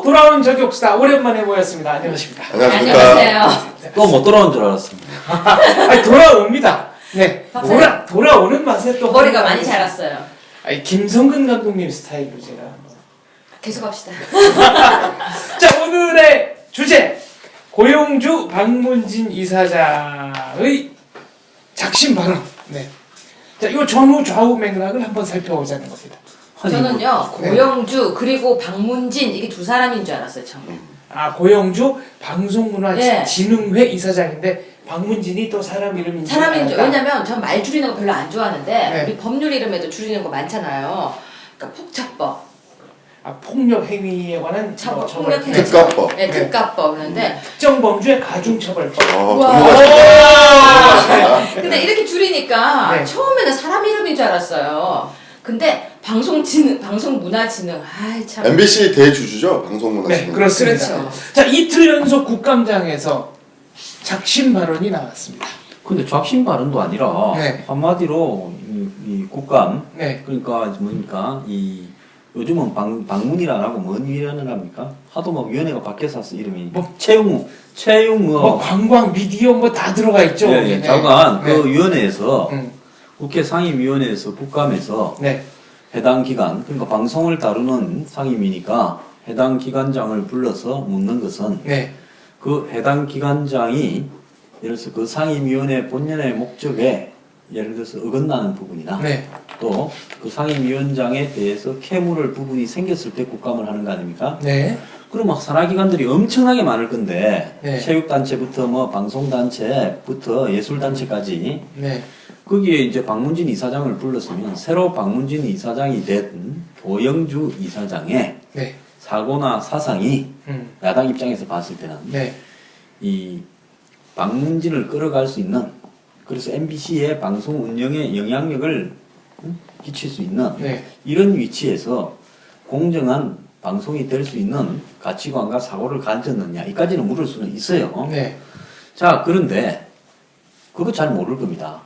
돌아온 저격수다. 오랜만에 모였습니다. 안녕하십니까. 안녕하세요. 또 못 돌아온 줄 알았습니다. 아니, 돌아옵니다. 네. 돌아오는 맛에 또. 머리가 많이 자랐어요. 아니, 김성근 감독님 스타일로 제가. 계속 합시다. 자, 오늘의 주제. 고용주 박문진 이사장의 작심 발언. 네. 자, 이 전후 좌우 맥락을 한번 살펴보자는 겁니다. 저는요, 고영주 그리고 박문진 이게 두 사람인 줄 알았어요, 처음에. 아, 고영주 방송문화진흥회 네. 이사장인데 박문진이 또 사람 이름인지 사람인 줄, 알까? 왜냐면 전 말 줄이는 거 별로 안 좋아하는데 네. 우리 법률 이름에도 줄이는 거 많잖아요. 그러니까 폭착법, 아, 폭력 행위에 관한 처벌, 처벌. 폭력 행위 특가법. 네, 특가법. 그런데 특정 범죄 가중처벌법. 우와. 전문가 근데 이렇게 줄이니까 네. 처음에는 사람 이름인 줄 알았어요. 근데 방송문화진흥, 아이 참. MBC 대주주죠, 방송문화진흥. 네, 그렇습니다. 그렇죠. 자, 이틀 연속 국감장에서 작심 발언이 나왔습니다. 근데 작심 발언도 아니라 네. 한마디로 이 국감 네. 그러니까 뭡니까 이 요즘은 방문이라 하고 뭔 위원회를 합니까? 하도 뭐 위원회가 바뀌어서 이름이 뭐, 채용 뭐 관광 미디어 뭐 다 들어가 있죠. 예, 예. 네. 잠깐 네. 그 위원회에서 음. 국회 상임위원회에서 국감에서 네. 해당 기관 그러니까 방송을 다루는 상임위니까 해당 기관장을 불러서 묻는 것은 네. 그 해당 기관장이 예를 들어서 그 상임위원회 본연의 목적에 예를 들어서 어긋나는 부분이나 네. 또 그 상임위원장에 대해서 캐물을 부분이 생겼을 때 국감을 하는 거 아닙니까? 네. 그럼 막 산하기관들이 엄청나게 많을 건데 네. 체육단체부터 뭐 방송단체부터 예술단체까지 네. 거기에 이제 박문진 이사장을 불렀으면 새로 박문진 이사장이 된 고영주 이사장의 네. 사고나 사상이 야당 입장에서 봤을 때는 네. 이 박문진을 끌어갈 수 있는 그래서 MBC의 방송 운영에 영향력을 끼칠 수 있는 네. 이런 위치에서 공정한 방송이 될 수 있는 가치관과 사고를 가졌느냐 이까지는 물을 수는 있어요. 네. 자 그런데 그거 잘 모를 겁니다.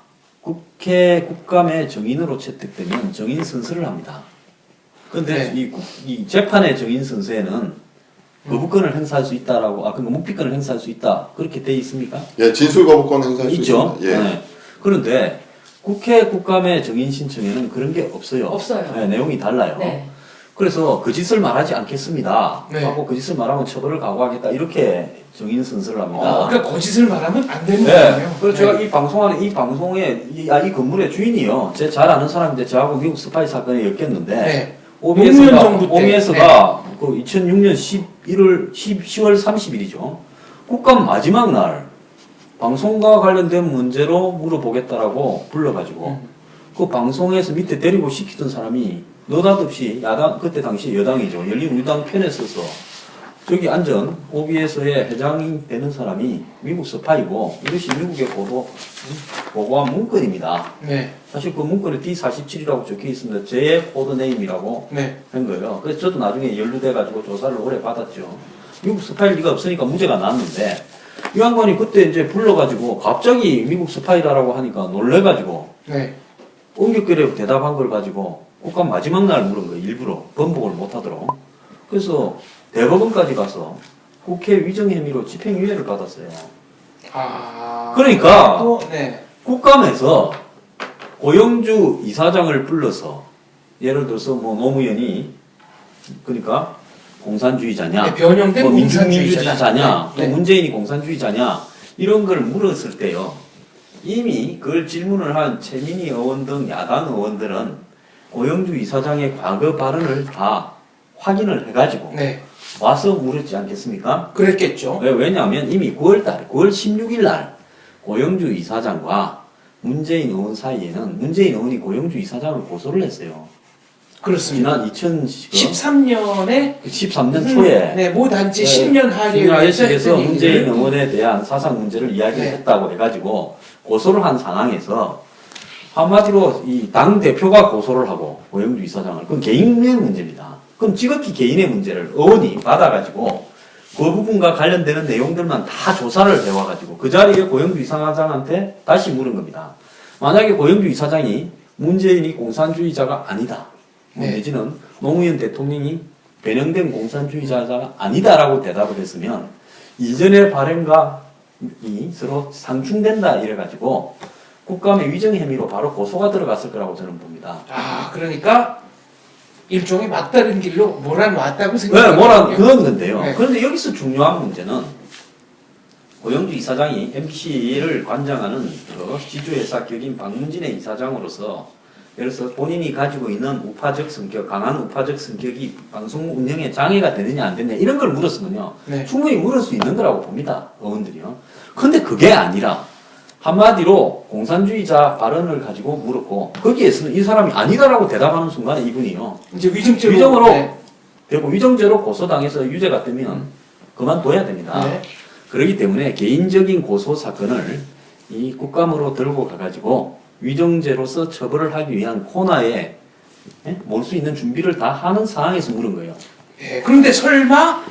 국감의 정인으로 채택되면 정인 선서를 합니다. 그런데 네. 이 재판의 정인 선서에는 거부권을 행사할 수 있다라고 그러니까 묵비권을 행사할 수 있다 그렇게 돼 있습니까? 예, 진술 거부권 행사할 수 있죠. 있습니다. 예. 네. 그런데 국회 국감의 정인 신청에는 그런 게 없어요. 없어요. 네, 내용이 달라요. 네. 그래서 그 짓을 말하지 않겠습니다. 네. 하고 그 짓을 말하면 처벌을 각오하겠다 이렇게 정인 선서를 합니다. 그러니까 거짓을 말하면 안 되는 네. 거예요. 그래서 제가 이 방송하는 이 방송의 이 건물의 주인이요. 제 잘 아는 사람인데 저하고 미국 스파이 사건에 엮였는데 네. OBS가 노무현 정부 때. OBS가 그 2006년 10월 30일이죠. 국감 마지막 날 방송과 관련된 문제로 물어보겠다라고 불러가지고 그 방송에서 밑에 데리고 시키던 사람이 느닷없이 야당 그때 당시 여당이죠. 열린우리당 편에 서서 저기 앉은 OBS의 회장이 되는 사람이 미국 스파이고 이것이 미국의 보고한 문건입니다. 네. 사실 그 문건에 D47이라고 적혀 있습니다. 제 코드네임이라고 네. 한 거예요. 그래서 저도 나중에 연루돼가지고 조사를 오래 받았죠. 미국 스파일 리가 없으니까 문제가 났는데 이 양반이 그때 이제 불러가지고 갑자기 미국 스파이라고 하니까 놀래가지고 네. 옹격결에 대답한 걸 가지고 국감 마지막 날 물은 거예요. 일부러 번복을 못하도록. 그래서 대법원까지 가서 국회 위정 혐의로 집행유예를 받았어요. 아. 그러니까 또, 네. 국감에서 고영주 이사장을 불러서 예를 들어서 뭐 노무현이 그러니까 공산주의자냐, 네, 변형된 뭐 공산주의자냐. 또 네. 문재인이 공산주의자냐 이런 걸 물었을 때요. 이미 그걸 질문을 한 최민희 의원 등 야당 의원들은 고영주 이사장의 과거 발언을 다 확인을 해가지고 네. 와서 물었지 않겠습니까? 그랬겠죠. 왜냐하면 이미 9월 16일 날 고영주 이사장과 문재인 의원 사이에는 문재인 의원이 고영주 이사장을 고소를 했어요. 그렇습니다. 지난 13년에 13년 초에 네, 모 단체 네, 10년 하류에 하에서 문재인 의원에 대한 사상 문제를 이야기를 네. 했다고 해가지고 고소를 한 상황에서 한마디로 이 당 대표가 고소를 하고 고영주 이사장을 그건 개인의 문제입니다. 그럼 지극히 개인의 문제를 의원이 받아가지고 그 부분과 관련되는 내용들만 다 조사를 해와가지고 그 자리에 고영주 이사장한테 다시 물은 겁니다. 만약에 고영주 이사장이 문재인이 공산주의자가 아니다. 네. 내지는 노무현 대통령이 변형된 공산주의자가 아니다라고 대답을 했으면 이전의 발행과 이 서로 상충된다 이래가지고 국감의 위정 혐의로 바로 고소가 들어갔을 거라고 저는 봅니다. 아, 그러니까 일종의 막다른 길로 몰아놨다고 네, 생각해요. 그런 건데요. 네. 그런데 여기서 중요한 문제는 고영주 이사장이 MBC를 관장하는 지주회사격인 박문진의 이사장으로서 예를 들어서 본인이 가지고 있는 우파적 성격, 강한 우파적 성격이 방송 운영에 장애가 되느냐 안 되느냐 이런 걸 물었으면요. 네. 충분히 물을 수 있는 거라고 봅니다. 의원들이요. 근데 그게 아니라 한마디로 공산주의자 발언을 가지고 물었고 거기에서는 이 사람이 아니다라고 대답하는 순간에 이분이요. 이제 위증죄로 위정으로 네. 되고 위정죄로 고소당해서 유죄가 되면 그만둬야 됩니다. 네. 그렇기 때문에 개인적인 고소 사건을 이 국감으로 들고 가가지고 위정죄로서 처벌을 하기 위한 코너에 몰 수 있는 준비를 다 하는 상황에서 물은 거예요. 네, 그런데 설마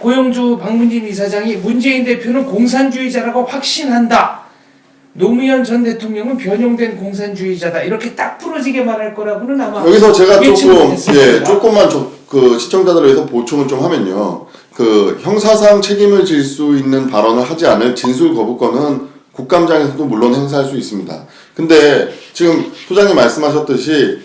고영주 박문진 이사장이 문재인 대표는 공산주의자라고 확신한다. 노무현 전 대통령은 변형된 공산주의자다. 이렇게 딱 부러지게 말할 거라고는 아마 여기서 제가 예측을 조금 했습니다. 조금만 그 시청자들을 위해서 보충을 좀 하면요. 그 형사상 책임을 질 수 있는 발언을 하지 않을 진술 거부권은 국감장에서도 물론 행사할 수 있습니다. 근데 지금 소장님 말씀하셨듯이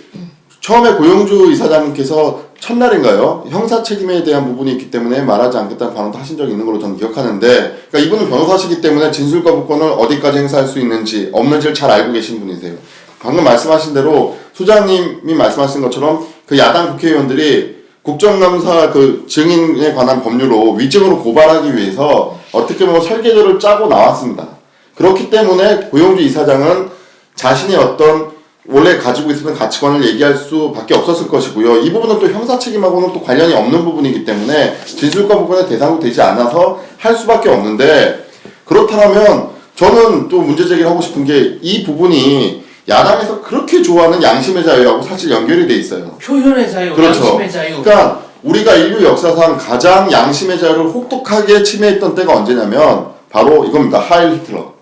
처음에 고영주 이사장님께서 첫날인가요? 형사 책임에 대한 부분이 있기 때문에 말하지 않겠다는 발언도 하신 적이 있는 걸로 저는 기억하는데, 그러니까 이분은 변호사시기 때문에 진술 거부권을 어디까지 행사할 수 있는지 없는지를 잘 알고 계신 분이세요. 방금 말씀하신 대로 소장님이 말씀하신 것처럼 그 야당 국회의원들이 국정감사 그 증인에 관한 법률로 위증으로 고발하기 위해서 어떻게 보면 설계도를 짜고 나왔습니다. 그렇기 때문에 고영주 이사장은 자신의 어떤 원래 가지고 있었던 가치관을 얘기할 수밖에 없었을 것이고요. 이 부분은 또 형사 책임하고는 또 관련이 없는 부분이기 때문에 진술과 부분에 대상도 되지 않아서 할 수밖에 없는데, 그렇다면 저는 또 문제 제기를 하고 싶은 게 이 부분이 야당에서 그렇게 좋아하는 양심의 자유하고 사실 연결이 돼 있어요. 표현의 자유, 그렇죠. 양심의 자유. 그러니까 우리가 인류 역사상 가장 양심의 자유를 혹독하게 침해했던 때가 언제냐면 바로 이겁니다. 하일 히틀러.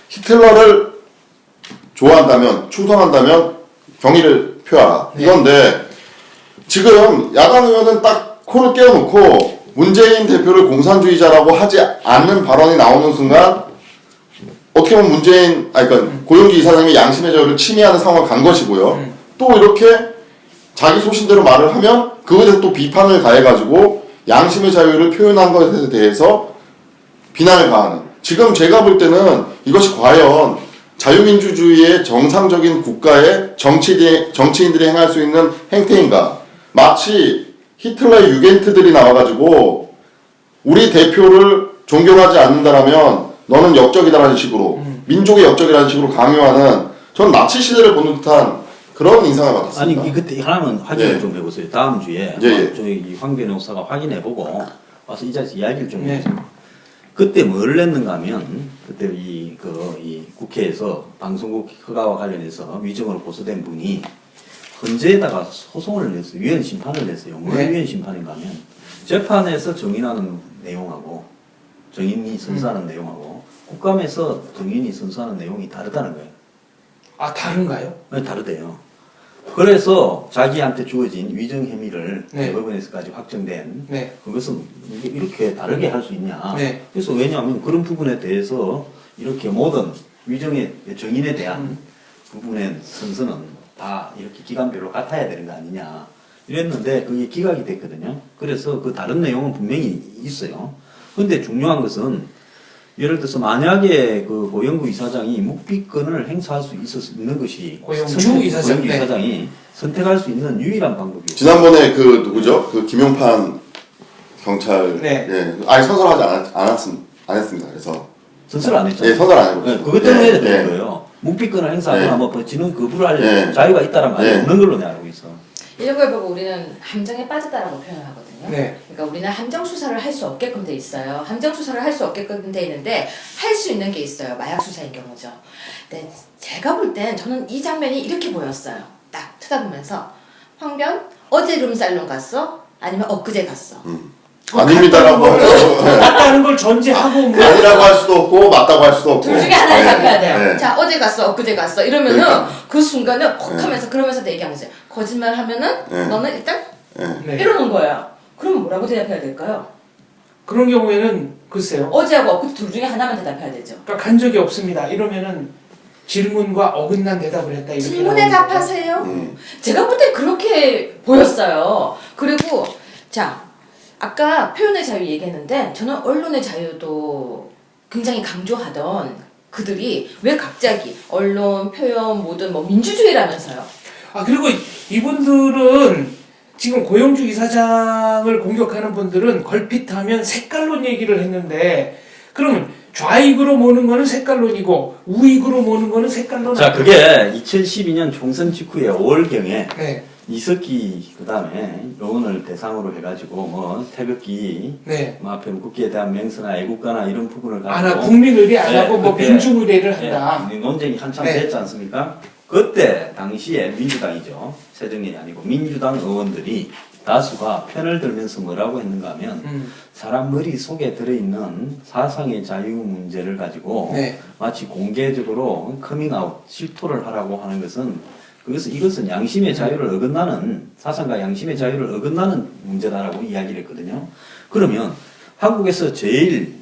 히틀러를 좋아한다면, 충성한다면 경의를 표하라. 네. 이건데 지금 야당 의원은 딱 코를 깨워놓고 문재인 대표를 공산주의자라고 하지 않는 발언이 나오는 순간 어떻게 보면 그러니까 고영주 이사장이 양심의 자유를 침해하는 상황을 간 것이고요. 또 이렇게 자기 소신대로 말을 하면 그것에 대해서 또 비판을 가해가지고 양심의 자유를 표현한 것에 대해서 비난을 가하는. 지금 제가 볼 때는 이것이 과연 자유민주주의의 정상적인 국가의 정치인들이 행할 수 있는 행태인가. 마치 히틀러의 유겐트들이 나와가지고 우리 대표를 존경하지 않는다라면 너는 역적이다라는 식으로 민족의 역적이라는 식으로 강요하는, 전 나치 시대를 보는 듯한 그런 인상을 받았습니다. 아니 그때 하나는 확인을 예. 좀 해보세요. 다음 주에 예. 저희 황 변호사가 확인해보고 와서 이 자리에서 이야기를 좀 네. 해주세요. 그때 뭘 냈는가 하면 그때 이 국회에서 방송국 허가와 관련해서 위증으로 고소된 분이 헌재에다가 소송을 냈어요. 위헌 심판을 냈어요. 뭘 네. 위헌 심판인가 하면 재판에서 정인하는 내용하고 정인이 선서하는 내용하고 국감에서 정인이 선서하는 내용이 다르다는 거예요. 아, 다른가요? 네, 다르대요. 그래서 자기한테 주어진 위정 혐의를 네. 대법원에서까지 확정된 네. 그것은 이렇게 다르게 할 수 있냐. 네. 그래서 왜냐하면 그런 부분에 대해서 이렇게 모든 위정의 정인에 대한 부분의 선서는 다 이렇게 기간별로 같아야 되는 거 아니냐. 이랬는데 그게 기각이 됐거든요. 그래서 그 다른 내용은 분명히 있어요. 근데 중요한 것은 예를 들어서 만약에 그 고영구 이사장이 묵비권을 행사할 수 있는 것이 고영주 이사장, 고영주 네. 이사장이 선택할 수 있는 유일한 방법이에요. 지난번에 그 누구죠? 그 김용판 경찰 네. 아니 선설하지 않았습니다. 그래서 선서를 안 했죠. 예, 선설 안 해요. 네, 그것 때문에 예, 되는 예. 거예요. 묵비권을 행사하거나 예. 뭐 지는 거부를 할 예. 자유가 있다는 말이 예. 없는 걸로 내가 알고 있어. 이런 걸 보고 우리는 함정에 빠졌다라고 표현을 하거든요. 네. 그러니까 우리는 함정 수사를 할 수 없게끔 돼 있어요. 함정 수사를 할 수 없게끔 돼 있는데 할 수 있는 게 있어요. 마약 수사인 경우죠. 근데 제가 볼 땐 저는 이 장면이 이렇게 보였어요. 딱 쳐다보면서 황변 어제 룸살롱 갔어? 아니면 엊그제 갔어? 아닙니다라고 맞다는 걸 전제하고 뭐 아니라고 할 수도 없고 맞다고 할 수도 없고 둘 중에 하나를 잡혀야 돼요. 네. 자, 어제 갔어, 엊그제 갔어. 이러면은 그러니까. 그 순간은 콕 네. 하면서 그러면서 얘기하는 거죠. 거짓말 하면은 네. 너는 일단 네. 이러는 거예요. 뭐라고 대답해야 될까요? 그런 경우에는 글쎄요. 어제하고 엊그제 둘 중에 하나만 대답해야 되죠. 그러니까 간 적이 없습니다. 이러면은 질문과 어긋난 대답을 했다 이렇게 질문에 나오니까. 답하세요. 제가 볼 때 그렇게 보였어요. 그리고 자 아까 표현의 자유 얘기했는데 저는 언론의 자유도 굉장히 강조하던 그들이 왜 갑자기 언론, 표현, 모든 뭐 민주주의라면서요. 아 그리고 이분들은 지금 고영주 이사장을 공격하는 분들은 걸핏하면 색깔론 얘기를 했는데 그러면 좌익으로 모는 거는 색깔론이고 우익으로 모는 거는 색깔론 자, 아니에요? 그게 2012년 총선 직후에 5월경에 네. 이석기 그다음에 요원을 대상으로 해가지고 뭐 태극기 네. 뭐 앞에 국기에 대한 맹세나 애국가나 이런 부분을 안 가지고 하, 국민 의례 안 하고 뭐 그때, 민중 의례를 한다. 논쟁이 한참 네. 됐지 않습니까? 그때 당시에 민주당이죠. 새정년이 아니고 민주당 의원들이 다수가 편을 들면서 뭐라고 했는가 하면 사람 머릿속에 들어있는 사상의 자유 문제를 가지고 네. 마치 공개적으로 커밍아웃, 실토를 하라고 하는 것은 이것은 양심의 자유를 어긋나는 사상과 양심의 자유를 어긋나는 문제다라고 이야기를 했거든요. 그러면 한국에서 제일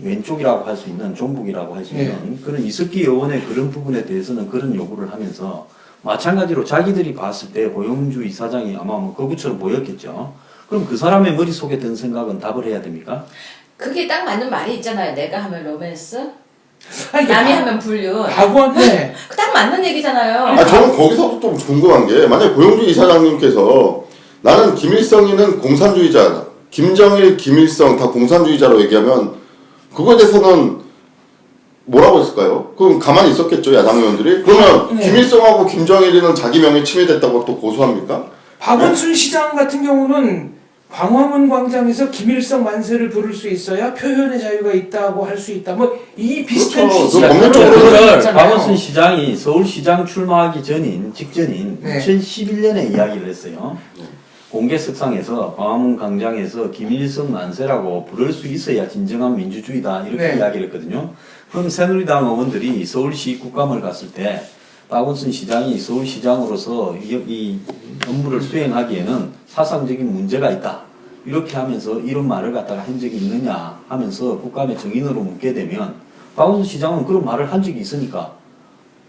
왼쪽이라고 할 수 있는 종북이라고 할 수 있는 그런 이석기 의원의 그런 부분에 대해서는 그런 요구를 하면서 마찬가지로 자기들이 봤을 때 고영주 이사장이 아마 뭐 거구처럼 보였겠죠. 그럼 그 사람의 머릿속에 든 생각은 답을 해야 됩니까? 그게 딱 맞는 말이 있잖아요. 내가 하면 로맨스, 아니, 남이 하면 불륜. 박원네. 딱 맞는 얘기잖아요. 아, 저는 거기서도 좀 궁금한 게 만약 고영주 이사장님께서 나는 김일성이는 공산주의자, 김정일, 김일성 다 공산주의자로 얘기하면 그거에 대해서는 뭐라고 했을까요? 그럼 가만히 있었겠죠 야당 의원들이. 그러면 네. 김일성하고 김정일이는 자기 명예 침해됐다고 또 고소합니까? 박원순 시장 같은 경우는 광화문 광장에서 김일성 만세를 부를 수 있어야 표현의 자유가 있다고 할 수 있다. 뭐 이 비슷한 그렇죠. 취지가 그 법률적으로 그런 그걸 거 있잖아요. 박원순 시장이 서울시장 출마하기 직전인 네. 2011년에 이야기를 했어요. 공개석상에서 광화문 광장에서 김일성 만세라고 부를 수 있어야 진정한 민주주의다 이렇게 네. 이야기를 했거든요. 그럼 새누리당 의원들이 서울시 국감을 갔을 때 박원순 시장이 서울시장으로서 이 업무를 수행하기에는 사상적인 문제가 있다. 이렇게 하면서 이런 말을 갖다가 한 적이 있느냐 하면서 국감의 정인으로 묻게 되면 박원순 시장은 그런 말을 한 적이 있으니까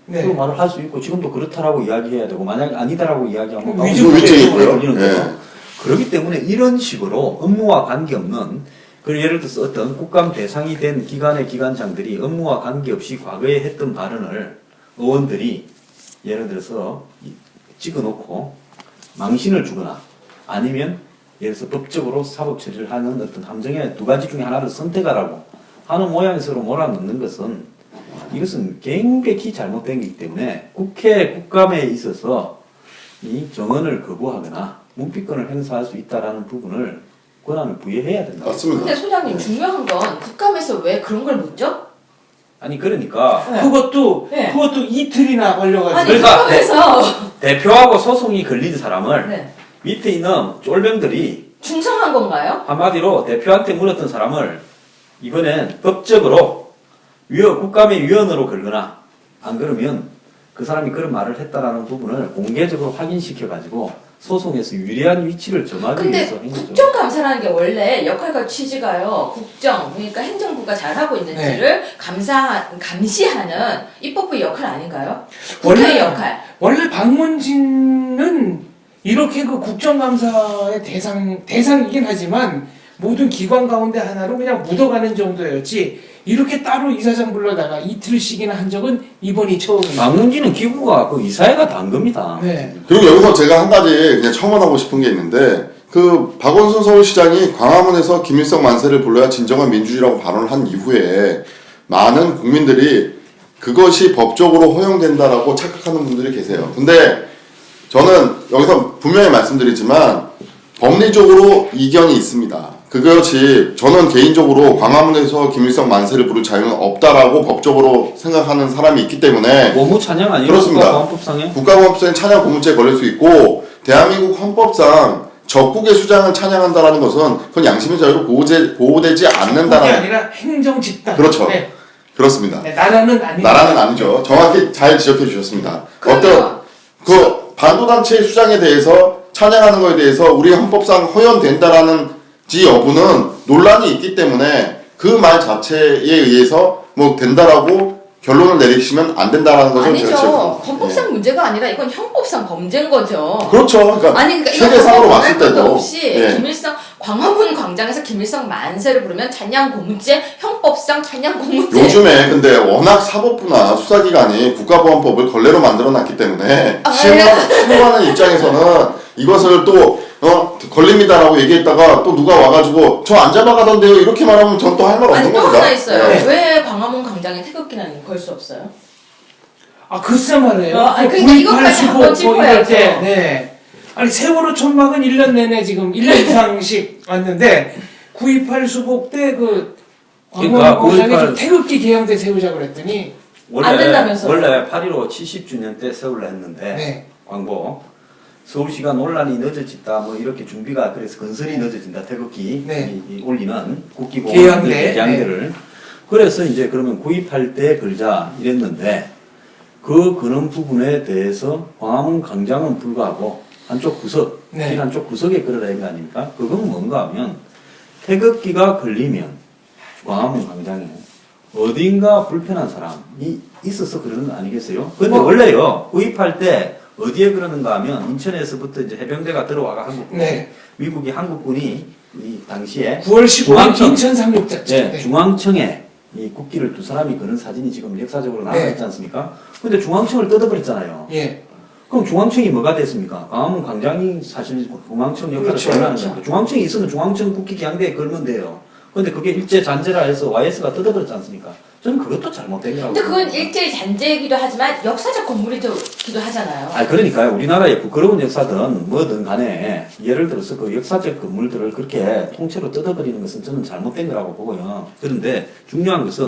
네. 그런 말을 할 수 있고 지금도 그렇다라고 이야기해야 되고 만약에 아니다라고 이야기하면 위증이고요. 걸리는 거죠. 예. 그렇기 때문에 이런 식으로 업무와 관계없는 그 예를 들어서 어떤 국감 대상이 된 기관의 기관장들이 업무와 관계없이 과거에 했던 발언을 의원들이 예를 들어서 찍어놓고 망신을 주거나 아니면 예를 들어서 법적으로 사법 처리를 하는 어떤 함정의 두 가지 중에 하나를 선택하라고 하는 모양새로 몰아넣는 것은 이것은 굉장히 잘못된 것이기 때문에 국감에 있어서 이 정언을 거부하거나 묵비권을 행사할 수 있다라는 부분을 권한을 부여해야 된다. 맞습니다. 근데 소장님 중요한 건 국감에서 왜 그런 걸 묻죠? 아니 그러니까 네. 그것도 네. 이틀이나 걸려가지고. 아니 그러니까 국감에서 대표하고 소송이 걸린 사람을 네. 밑에 있는 쫄병들이 중성한 건가요? 한마디로 대표한테 물었던 사람을 이번엔 법적으로 국감의 위원으로 걸거나 안 그러면 그 사람이 그런 말을 했다라는 부분을 공개적으로 확인시켜가지고 소송에서 유리한 위치를 점하기 근데 위해서 한 거죠. 국정감사라는 게 원래 역할과 취지가요. 국정, 그러니까 행정부가 잘하고 있는지를 감시하는 입법부의 역할 아닌가요? 국회의 역할. 원래 박문진은 이렇게 그 국정감사의 대상이긴 하지만 모든 기관 가운데 하나로 그냥 묻어가는 정도였지 이렇게 따로 이사장 불러다가 이틀씩이나 한 적은 이번이 처음입니다. 박문진은 기구가 그 이사회가 단 겁니다. 네. 그리고 여기서 제가 한 가지 그냥 첨언하고 싶은 게 있는데 그 박원순 서울시장이 광화문에서 김일성 만세를 불러야 진정한 민주주의라고 발언을 한 이후에 많은 국민들이 그것이 법적으로 허용된다라고 착각하는 분들이 계세요. 근데 저는 여기서 분명히 말씀드리지만 법리적으로 이견이 있습니다. 그것이 저는 개인적으로 광화문에서 김일성 만세를 부를 자유는 없다라고 법적으로 생각하는 사람이 있기 때문에 고무 찬양 아니에요? 그렇습니다. 국가보안법상에? 국가보안법상에 찬양 고무죄에 걸릴 수 있고 대한민국 헌법상 적국의 수장을 찬양한다라는 것은 그건 양심의 자유로 보호되지 그게 않는다라는 아니라 행정 집단. 그렇죠. 네. 그렇습니다. 네, 나라는 아니고. 나라는 아니죠. 정확히 잘 지적해 주셨습니다. 그러면 그 반도단체의 수장에 대해서 찬양하는 것에 대해서 우리 헌법상 허용된다라는 될지 여부는 논란이 있기 때문에 그 말 자체에 의해서 뭐 된다라고 결론을 내리시면 안 된다라는 것을 아니죠. 제가 헌법상 문제가 아니라 이건 형법상 범죄인 거죠. 그렇죠. 그러니까 아니 그러니까 이거 세계상으로 헌법 봤을 것도 때도 없이 예. 김일성 광화문 광장에서 김일성 만세를 부르면 찬양 고문죄, 형법상 찬양 고문죄. 요즘에 근데 워낙 사법부나 수사기관이 국가보안법을 걸레로 만들어놨기 때문에 아, 신고하는 입장에서는 이것을 또 걸립니다라고 얘기했다가 또 누가 와가지고 저 안 잡아가던데요 이렇게 말하면 전 또 할 말 아니 없는 또 겁니다. 하나 있어요. 네. 왜 광화문 광장에 태극기는 걸 수 없어요? 아 글쎄 말이에요. 아니, 그러니까 이것까지 한번 짚어야죠. 네. 아니 세월호 천막은 1년 내내 지금 1년 이상씩 왔는데 9.28 수복 때 그 그러니까 광화문 광장에 9.28 좀 태극기 개양대 세우자고 그랬더니 안 된다면서요? 원래 8.15 70주년 때 세우려 했는데 네. 광고 서울시가 논란이 늦어졌다 뭐 이렇게 준비가 그래서 건설이 늦어진다 태극기 네. 이 올리는 국기봉 개양대. 개양대를 그래서 이제 그러면 9.28 때 걸자 이랬는데 그 그런 부분에 대해서 광화문 광장은 불구하고 한쪽 구석 네. 길 한쪽 구석에 걸어라 이거 아닙니까? 그건 뭔가 하면 태극기가 걸리면 광화문 광장에 어딘가 불편한 사람이 있어서 그러는 거 아니겠어요? 근데 원래요 9.28 때 어디에 그러는가 하면 인천에서부터 이제 해병대가 들어와가 한국군 네. 미국이 한국군이 이 당시에 9월 15일 중앙청. 인천 상륙작전. 네, 중앙청에 이 국기를 두 사람이 그런 사진이 지금 역사적으로 나와 네. 있지 않습니까? 근데 중앙청을 뜯어버렸잖아요. 예. 그럼 중앙청이 뭐가 됐습니까? 광화문 광장이 사실 중앙청 역할을 그렇죠, 수행하는 그렇죠. 겁니다. 중앙청이 있으면 중앙청 국기 개양대에 걸면 돼요. 근데 그게 일제 잔재라 해서 YS가 뜯어버렸지 않습니까? 저는 그것도 잘못된 거라고. 근데 그건 봅니다. 일제히 잔재이기도 하지만 역사적 건물이기도 하잖아요. 아, 그러니까요. 우리나라의 부끄러운 역사든 뭐든 간에 예를 들어서 그 역사적 건물들을 그렇게 통째로 뜯어버리는 것은 저는 잘못된 거라고 보고요. 그런데 중요한 것은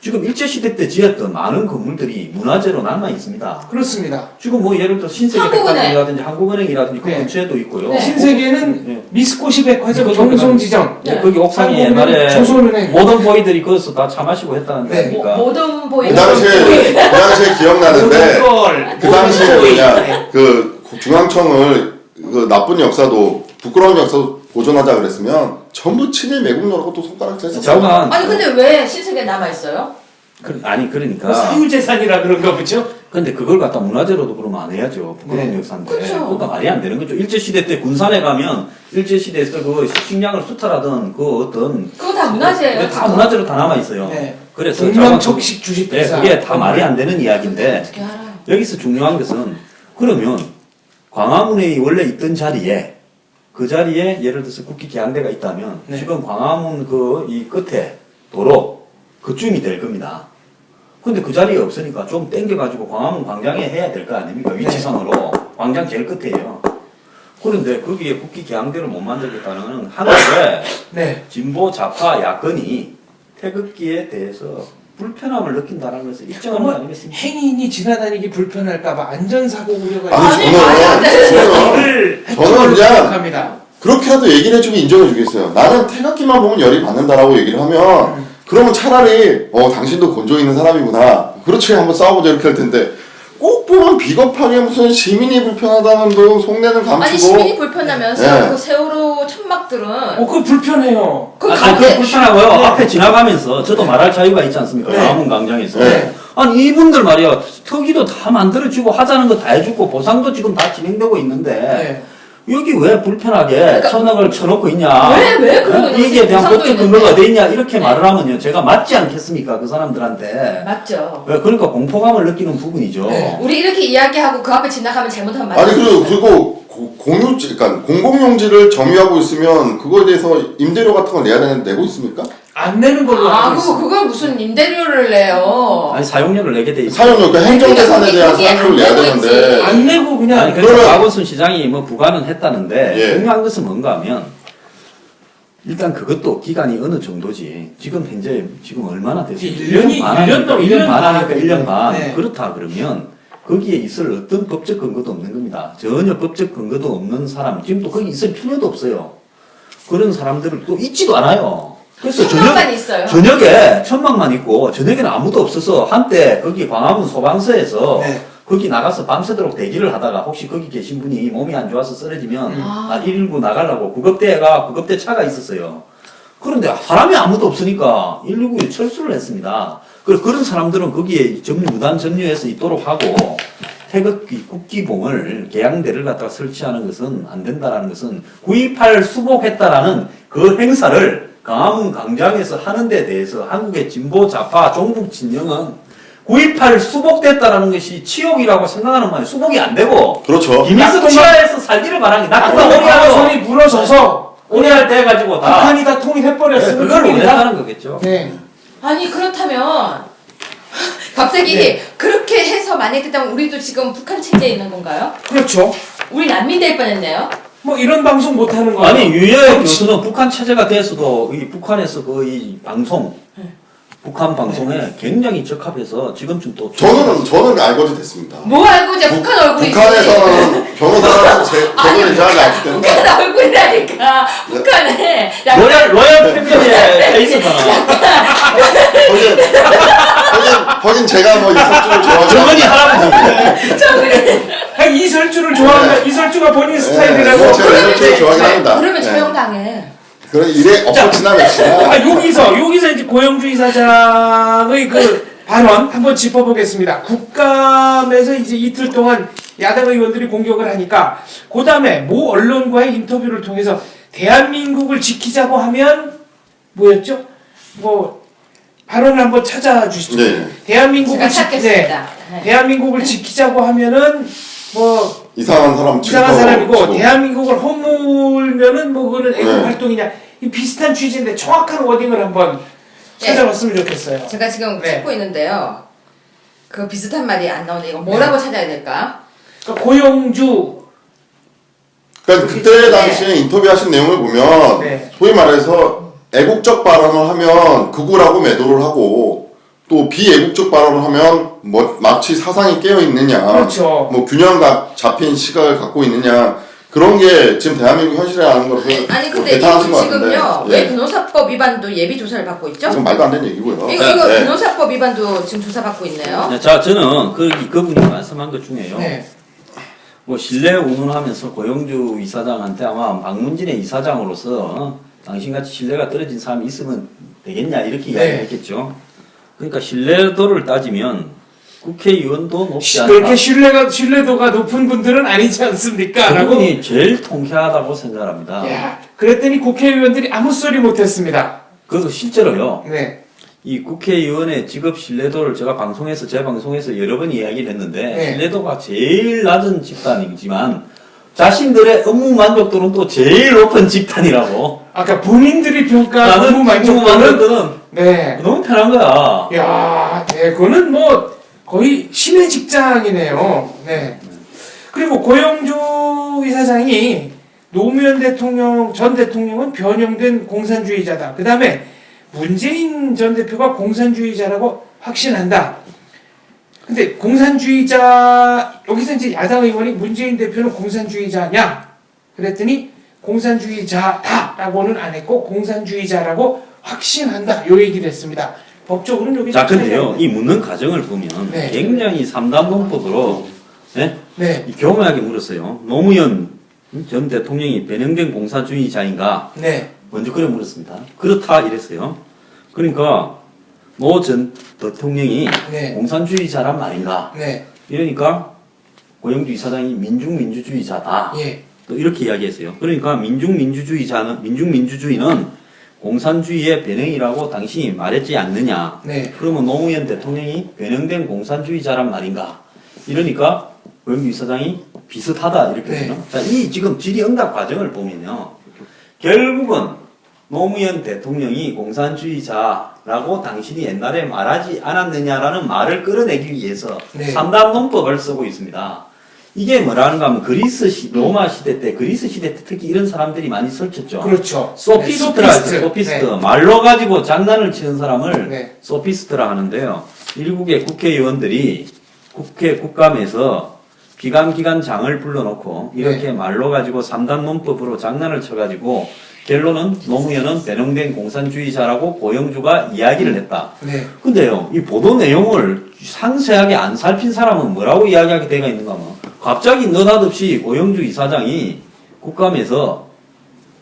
지금 일제시대 때 지었던 많은 건물들이 문화재로 남아 있습니다. 그렇습니다. 지금 뭐 예를 들어 신세계백화점이라든지 한국은행이라든지 그 네. 근처에도 있고요. 네. 신세계는 네. 미스코시 백화점 네. 정성지점. 네, 거기 옥상에 한국은행, 옛날에 조선은행. 모던 보이들이 거기서 다 차 마시고 했다는 네. 거니까. 모든 보이. 그 당시에 기억나는데 걸. 그 당시에 뭐냐 그 중앙청을 그 나쁜 역사도 부끄러운 역사도 보존하자 그랬으면 전부 친일 매국노라고 또 손가락 쳤어요. 잠깐. 아니 근데 왜 신세계 남아 있어요? 아니 그러니까. 뭐 사유재산이라 그런가 보죠? 근데 그걸 갖다 문화재로도 그러면 안 해야죠. 부끄러운 네. 역사인데. 그쵸. 그러니까 말이 안 되는 거죠. 일제시대 때 군산에 가면 일제시대에서 그 식량을 수탈하던 그 어떤. 그거 다 문화재예요. 네, 다 문화재로 다 남아있어요. 네. 그래서 동명척식 네, 주식회사. 그게 다 말이 안 되는 이야기인데 어떻게 알아요? 여기서 중요한 것은 그러면 광화문에 원래 있던 자리에 그 자리에 예를 들어서 국기 개양대가 있다면 네. 지금 광화문 그 이 끝에 도로 그쯤이 될 겁니다. 근데 그 자리에 없으니까 좀 땡겨가지고 광화문 광장에 해야 될 거 아닙니까? 위치상으로. 광장 제일 끝에요. 그런데 거기에 국기 개양대를 못 만들겠다는 건 한국의 네. 진보 좌파 야권이 태극기에 대해서 불편함을 느낀다는 것을 입증하는 거 아니겠습니까? 행인이 지나다니기 불편할까봐 안전사고 우려가 아니 아니, 말이 안 이를 저는 그냥 생각합니다. 그렇게라도 얘기를 해주면 인정해주겠어요. 나는 태극기만 보면 열이 받는다라고 얘기를 하면 그러면 차라리 당신도 곤조 있는 사람이구나. 그렇지 한번 싸워보자 이렇게 할 텐데 꼭 보면 비겁하게 무슨 시민이 불편하다는 둥 속내는 감추고 아니 시민이 불편하면서 네. 그 세월호 천막들은 그거 불편해요. 그 아니, 가운데 그거 불편하고요. 네. 앞에 지나가면서 저도 말할 자유가 있지 않습니까? 네. 광화문 광장에서. 네. 아니, 이분들 말이야. 특기도 다 만들어주고 하자는 거 다 해주고 보상도 지금 다 진행되고 있는데 네. 여기 왜 불편하게 그러니까 천억을 쳐놓고 있냐? 왜 그러고 있는 이게 대한 보상도 법적 있는데. 근거가 어디 있냐? 이렇게 말을 하면요. 제가 맞지 않겠습니까? 그 사람들한테. 맞죠. 왜? 그러니까 공포감을 느끼는 부분이죠. 네. 우리 이렇게 이야기하고 그 앞에 지나가면 잘못하면 맞죠. 아니 그리고 공유지 그러니까 공공용지를 점유하고 있으면 그거에 대해서 임대료 같은 걸 내야 되는데 내고 있습니까? 안 내는 걸로 아 알고 있어요. 그걸 무슨 임대료를 내요. 아니, 사용료를 내게 돼 있어요. 사용료 그러니까 행정재산에 대한 거기 안 사용료를 내야 내고 되는데 있지. 안 내고 그냥 아니, 그래서 그러면- 박원순 시장이 뭐 부과는 했다는데 예. 중요한 것은 뭔가 하면 일단 그것도 기간이 어느 정도지. 지금 현재 지금 얼마나 됐어요? 1년이 1년 더 1년 반 하니까 반. 1년 반. 네. 그렇다 그러면 거기에 있을 어떤 법적 근거도 없는 겁니다. 전혀 법적 근거도 없는 사람, 지금 또 거기 있을 필요도 없어요. 그런 사람들을 또 있지도 않아요. 그래서 천막만 있어요. 저녁에 천막만 있고 저녁에는 아무도 없어서 한때 거기 광화문 소방서에서 네. 거기 나가서 밤새도록 대기를 하다가 혹시 거기 계신 분이 몸이 안 좋아서 쓰러지면 119 나가려고 구급대 차가 있었어요. 그런데 사람이 아무도 없으니까 119에 철수를 했습니다. 그런 사람들은 거기에 무단 점유해서 있도록 하고 태극기, 국기봉을 계양대를 갖다가 설치하는 것은 안 된다라는 것은 9.28 수복했다라는 그 행사를 광화문 광장에서 하는 데 대해서 한국의 진보 좌파 종북 진영은 9.28 수복됐다라는 것이 치욕이라고 생각하는 말이에요. 수복이 안 되고. 그렇죠. 김일성 치하에서 살기를 바라는 게 낙동강 손이 부러져서 오해할 때 해가지고 다. 북한이 다 통일해버렸으면 그걸 큰일이다. 원했다는 거겠죠. 네. 아니 그렇다면 갑자기 네. 그렇게 해서 만약에 됐다면 우리도 지금 북한 체제에 있는 건가요? 그렇죠. 우리 난민 될 뻔했네요. 뭐 이런 방송 못 하는 거예요. 아니 유해 교수는 북한 체제가 돼서도 이 북한에서 그 이 방송 북한 방송에 굉장히 적합해서 지금쯤 또 저는 알고지 됐습니다. 뭐 알고 이제 북한 얼굴이 북한에서는 변호사랑 저는 대화가 없기 때문에 북한 얼굴이라니까 북한에 로얄 패밀리에 페이스잖아. 거긴 제가 뭐 이석주를 좋아하지 정은이 할아버지. 이설주를 좋아한다. 이설주가 본인 스타일이라고. 네, 제가 이석주를 좋아하긴 합니다. 그러면 네. 처형당해. 그런 일에 엎어치나 맺히나. 여기서 이제 고영주 이사장의 그 발언 한번 짚어보겠습니다. 국감에서 이제 이틀 동안 야당 의원들이 공격을 하니까 그 다음에 모 언론과의 인터뷰를 통해서 대한민국을 지키자고 하면 뭐였죠? 뭐 발언을 한번 찾아주시죠. 네. 대한민국을 제가 찾겠습니다. 네. 대한민국을 지키자고 하면은 뭐 이상한 사람이고 치고. 대한민국을 허물면은 뭐 그거는 애국 네. 활동이냐 이 비슷한 취지인데 정확한 워딩을 한번 찾아봤으면 좋겠어요. 제가 지금 네. 찾고 있는데요. 그 비슷한 말이 안 나오네. 이거 뭐라고 찾아야 될까? 그러니까 고영주 그러니까 그때 당시에 인터뷰하신 내용을 보면 네. 소위 말해서 애국적 발언을 하면 극우라고 매도를 하고 또 비애국적 발언을 하면 뭐 마치 사상이 깨어 있느냐, 그렇죠. 뭐 균형 잡힌 시각을 갖고 있느냐 그런 게 지금 대한민국 현실이라는 것을 아니 근데 대탄하신 것 이분 같은데. 지금요 예. 왜 변호사법 위반도 예비 조사를 받고 있죠? 이건 말도 안 되는 얘기고요. 이거 네. 변호사법 위반도 지금 조사받고 있네요. 네, 자 저는 그분이 말씀한 것 중에요. 네. 뭐 신뢰 운운하면서 고영주 이사장한테 아마 박문진의 이사장으로서 당신같이 신뢰가 떨어진 사람이 있으면 되겠냐 이렇게 이야기했겠죠. 그러니까 신뢰도를 따지면 국회의원도 높지 않다. 그렇게 신뢰도가 높은 분들은 아니지 않습니까? 라고. 그분이 제일 통쾌하다고 생각합니다. 야, 그랬더니 국회의원들이 아무 소리 못했습니다. 그래서 실제로요. 네. 이 국회의원의 직업 신뢰도를 제가 제 방송에서 여러 번 이야기를 했는데 네. 신뢰도가 제일 낮은 집단이지만 자신들의 업무 만족도는 또 제일 높은 집단이라고. 아까 본인들이 평가하는 나는 업무 만족도는 만족도는 네. 너무 편한 거야. 야, 그거는 뭐 거의 신의 직장이네요. 네. 그리고 고영주 이사장이 노무현 전 대통령은 변형된 공산주의자다. 그 다음에 문재인 전 대표가 공산주의자라고 확신한다. 근데 공산주의자, 여기서 이제 야당 의원이 문재인 대표는 공산주의자냐? 그랬더니 공산주의자다라고는 안 했고 공산주의자라고 확신한다. 요 얘기를 했습니다. 법적으로는 여기 자, 근데요, 이 묻는 과정을 보면 네. 굉장히 삼단논법으로 네. 이 교묘하게 물었어요. 노무현 전 대통령이 변형된 공산주의자인가? 네. 먼저 그래 물었습니다. 그렇다 이랬어요. 그러니까 노 전 대통령이 네. 공산주의자란 말인가? 네. 이러니까 고영주 이사장이 민중민주주의자다. 예. 또 이렇게 이야기했어요. 그러니까 민중민주주의는 공산주의의 변형이라고 당신이 말했지 않느냐. 네. 그러면 노무현 대통령이 변형된 공산주의자란 말인가. 이러니까 고영주 이사장이 비슷하다 이렇게 네. 되죠. 자, 이 지금 질의응답 과정을 보면요. 결국은 노무현 대통령이 공산주의자라고 당신이 옛날에 말하지 않았느냐라는 말을 끌어내기 위해서 네. 3단 논법을 쓰고 있습니다. 이게 뭐라는가 하면 로마 시대 때, 그리스 시대 때 특히 이런 사람들이 많이 설쳤죠. 그렇죠. 소피스트라 하죠. 소피스트. 네. 말로 가지고 장난을 치는 사람을 네. 소피스트라 하는데요. 일국의 국회의원들이 국감에서 기간장을 불러놓고 이렇게 네. 말로 가지고 3단 논법으로 장난을 쳐가지고 결론은 노무현은 변형된 공산주의자라고 고영주가 이야기를 했다. 네. 근데요, 이 보도 내용을 상세하게 안 살핀 사람은 뭐라고 이야기하게 되어 있는가 하면 갑자기 느닷없이 고영주 이사장이 국감에서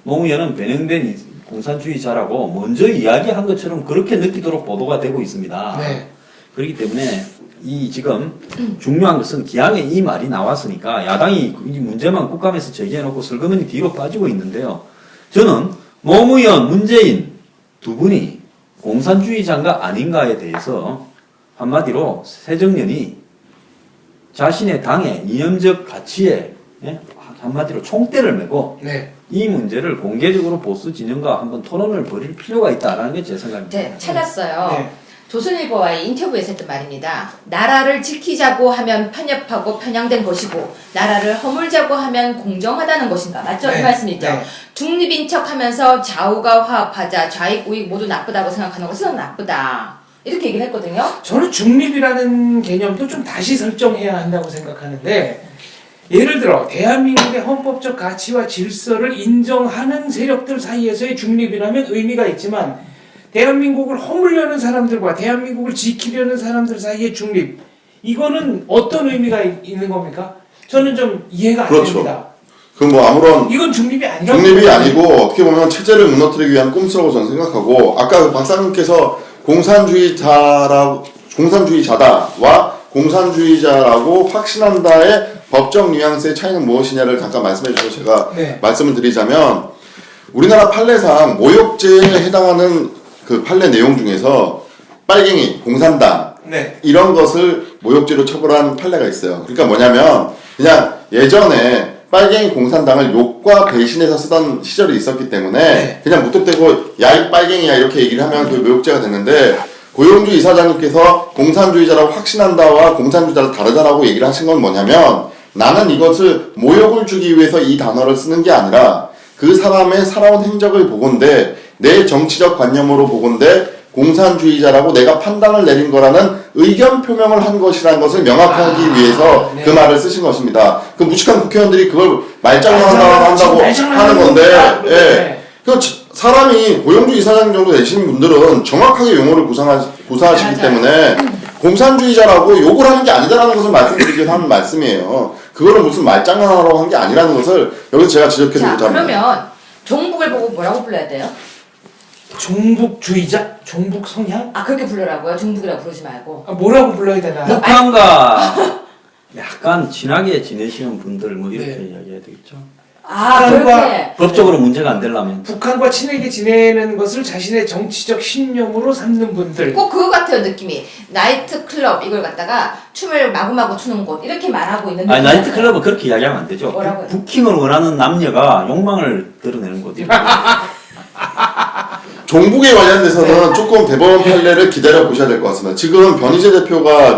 노무현은 변형된 공산주의자라고 먼저 이야기한 것처럼 그렇게 느끼도록 보도가 되고 있습니다. 네. 그렇기 때문에 이 지금 중요한 것은 기왕에 이 말이 나왔으니까 야당이 이 문제만 국감에서 제기해놓고 슬그머니 뒤로 빠지고 있는데요. 저는 노무현, 문재인 두 분이 공산주의자인가 아닌가에 대해서 한마디로 새정년이 자신의 당의 이념적 가치에 한마디로 총대를 메고 네. 이 문제를 공개적으로 보수 진영과 한번 토론을 벌일 필요가 있다라는 게 제 생각입니다. 네, 찾았어요. 네. 조선일보와의 인터뷰에서 했던 말입니다. 나라를 지키자고 하면 편협하고 편향된 것이고 나라를 허물자고 하면 공정하다는 것인가. 맞죠? 네. 이 말씀이죠. 네. 중립인 척하면서 좌우가 화합하자 좌익 우익 모두 나쁘다고 생각하는 것은 나쁘다. 이렇게 얘기를 했거든요. 저는 중립이라는 개념도 좀 다시 설정해야 한다고 생각하는데 예를 들어 대한민국의 헌법적 가치와 질서를 인정하는 세력들 사이에서의 중립이라면 의미가 있지만 대한민국을 허물려는 사람들과 대한민국을 지키려는 사람들 사이의 중립 이거는 어떤 의미가 있는 겁니까? 저는 좀 이해가 안 그렇죠. 됩니다. 그 뭐 아무런 이건 중립이 아니라고 중립이 아니고 어떻게 보면 체제를 무너뜨리기 위한 꼼수라고 저는 생각하고 아까 그 박사님께서 공산주의자다와 공산주의자라고 확신한다의 법적 뉘앙스의 차이는 무엇이냐를 잠깐 말씀해 주셔서 제가 네. 말씀을 드리자면 우리나라 판례상 모욕죄에 해당하는 그 판례 내용 중에서 빨갱이, 공산당 네. 이런 것을 모욕죄로 처벌한 판례가 있어요. 그러니까 뭐냐면 그냥 예전에 빨갱이 공산당을 욕과 배신해서 쓰던 시절이 있었기 때문에 네. 그냥 무턱대고 야 이 빨갱이야 이렇게 얘기를 하면 그 모욕죄가 됐는데 고영주 이사장님께서 공산주의자라고 확신한다와 공산주의자가 다르다라고 얘기를 하신 건 뭐냐면 나는 이것을 모욕을 주기 위해서 이 단어를 쓰는 게 아니라 그 사람의 살아온 행적을 보건대 내 정치적 관념으로 보건대 공산주의자라고 내가 판단을 내린 거라는 의견 표명을 한 것이라는 것을 명확하기 위해서 네. 그 말을 쓰신 것입니다. 그 무식한 국회의원들이 그걸 말장난한다고 말장난하는 하는 건데, 겁니다. 예. 네. 그 사람이 고영주 이사장 정도 되시는 분들은 정확하게 용어를 구사하시기 맞아요. 때문에 공산주의자라고 욕을 하는 게 아니다라는 것을 말씀드리기 위해서 하는 말씀이에요. 그거를 무슨 말장난하라고 한 게 아니라는 것을 여기서 제가 자, 지적해드리자면 그러면 종북을 보고 뭐라고 불러야 돼요? 종북주의자? 종북 성향? 아, 그렇게 불러라고요? 종북이라고 부르지 말고. 아, 뭐라고 불러야 되나요? 북한과 약간 친하게 지내시는 분들 뭐 이렇게 네. 이야기해야 되겠죠. 아, 북한과- 그렇게. 법적으로 문제가 안 되려면 북한과 친하게 지내는 것을 자신의 정치적 신념으로 삼는 분들. 꼭 그거 같아요, 느낌이. 나이트 클럽 이걸 갖다가 춤을 마구마구 추는 곳 이렇게 말하고 있는 아니 느낌이 나이트클럽은 그렇게 이야기하면 안 되죠. 뭐라고요? 부킹을 원하는 남녀가 욕망을 드러내는 거죠. 종북에 관련돼서는 조금 대법원 판례를 기다려 보셔야 될 것 같습니다. 지금 변희재 대표가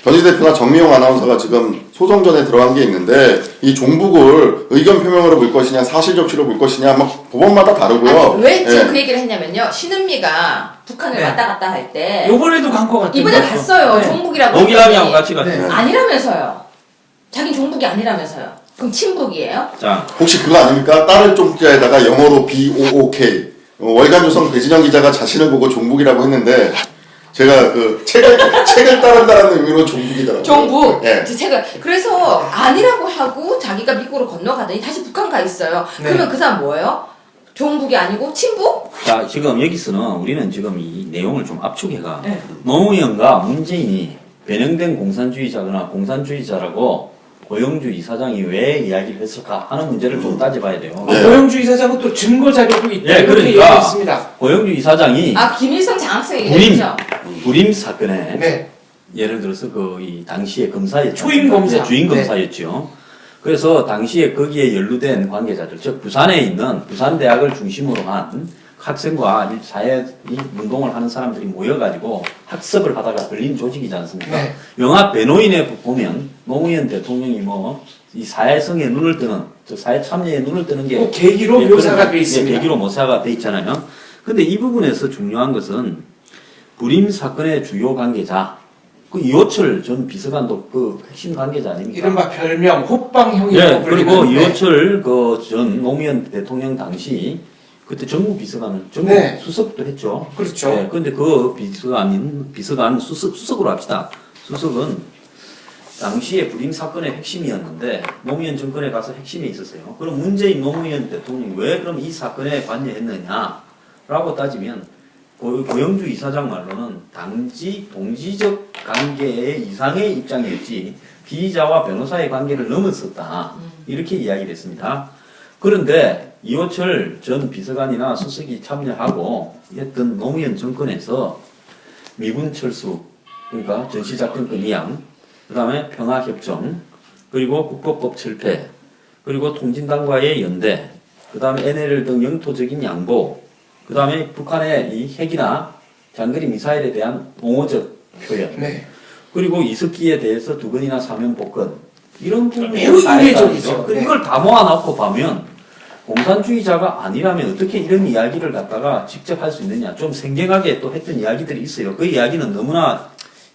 변희재 대표나 정미용 아나운서가 지금 소송전에 들어간 게 있는데 이 종북을 의견 표명으로 볼 것이냐 사실 적시로 볼 것이냐 막 법원마다 다르고요. 아니, 왜 지금 예. 그 얘기를 했냐면요. 신은미가 북한을 네. 왔다 갔다 할 때 요번에도 간 것 같은데. 이번에 갔어요. 네. 종북이라고 동일함이하고 했더니 같이 갔죠. 네. 아니라면서요. 자긴 종북이 아니라면서요. 그럼 친북이에요? 자, 혹시 그거 아닙니까? 딸을 쪽자에다가 영어로 BOOK 월간조선 배진영 기자가 자신을 보고 종북이라고 했는데 제가 그 책을 따른다는 의미로 종북이더라고요. 종북. 예. 제 책을 그래서 아니라고 하고 자기가 미국으로 건너가더니 다시 북한 가 있어요. 네. 그러면 그 사람 뭐예요? 종북이 아니고 친북? 자 지금 여기서는 우리는 지금 이 내용을 좀 압축해가 네. 노무현과 문재인이 변형된 공산주의자거나 공산주의자라고 고영주 이사장이 왜 이야기를 했을까 하는 문제를 좀 따져봐야 돼요. 네. 고영주 이사장은 또 증거 자료도 있다. 예, 이렇게 그러니까 얘기했습니다. 고영주 이사장이 아 김일성 장학생 부림 얘기했죠. 부림 사건에 네. 예를 들어서 이 당시에 검사였죠. 초임 검사. 네, 주임 네. 검사였죠. 그래서 당시에 거기에 연루된 관계자들, 즉 부산에 있는 부산대학을 중심으로 한 학생과 사회 운동을 하는 사람들이 모여가지고 학습을 하다가 걸린 조직이지 않습니까? 네. 영화 배노인에 보면 노무현 대통령이 이 사회성에 눈을 뜨는, 즉 사회 참여에 눈을 뜨는 게 그 계기로 예, 묘사가 그런- 돼 있습니다. 예, 계기로 묘사가 돼 있잖아요. 근데 이 부분에서 중요한 것은 불임 사건의 주요 관계자, 그 이호철 전 비서관도 그 핵심 관계자 아닙니까? 이른바 별명 호빵형이라고 예, 그리고 불리는, 네. 이호철 전 노무현 대통령 당시 그때 정무 비서관은 정무 네. 수석도 했죠. 그렇죠. 네, 근데 그 비서관 수석으로 합시다. 수석은 당시에 불임 사건의 핵심이었는데 노무현 정권에 가서 핵심에 있었어요. 그럼 문재인 노무현 대통령이 왜 그럼 이 사건에 관여했느냐라고 따지면 고영주 이사장 말로는 당시 동지적 관계의 이상의 입장이었지 피의자와 변호사의 관계를 넘었었다. 이렇게 이야기를 했습니다. 그런데 이호철 전 비서관이나 수석이 참여하고 했던 노무현 정권에서 미군 철수, 그러니까 전시작전권 이양, 그 다음에 평화협정, 그리고 국보법 철폐, 그리고 통진당과의 연대, 그 다음에 NLL 등 영토적인 양보, 그 다음에 북한의 이 핵이나 장거리 미사일에 대한 옹호적 표현, 네. 그리고 이석기에 대해서 2번이나 사면 복권, 이런 부분이 매우 다 이례적이죠. 했다는 거죠. 네. 이걸 다 모아놓고 보면 공산주의자가 아니라면 어떻게 이런 이야기를 갖다가 직접 할 수 있느냐. 좀 생경하게 또 했던 이야기들이 있어요. 그 이야기는 너무나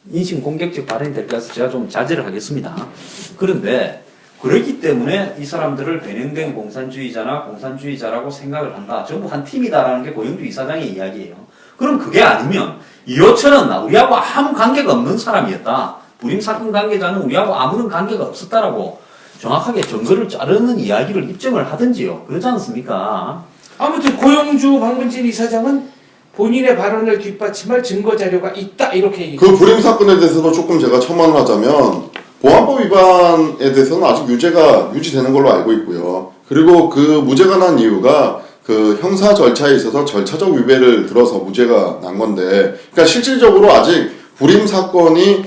인신 공격적 발언이 될 것 같아서 제가 좀 자제를 하겠습니다. 그런데 그렇기 때문에 이 사람들을 변형된 공산주의자라고 생각을 한다. 전부 한 팀이다라는 게 고영주 이사장의 이야기예요. 그럼 그게 아니면 이호철은 우리하고 아무 관계가 없는 사람이었다. 불임 사건 관계자는 우리하고 아무런 관계가 없었다라고 정확하게 증거를 자르는 이야기를 입증을 하든지요. 그러지 않습니까? 아무튼 고영주 박문진 이사장은 본인의 발언을 뒷받침할 증거 자료가 있다 이렇게 얘기해요. 그 불임 사건에 대해서도 조금 제가 첨언을 하자면 보안법 위반에 대해서는 아직 유죄가 유지되는 걸로 알고 있고요. 그리고 그 무죄가 난 이유가 그 형사 절차에 있어서 절차적 위배를 들어서 무죄가 난 건데, 그러니까 실질적으로 아직 불임 사건이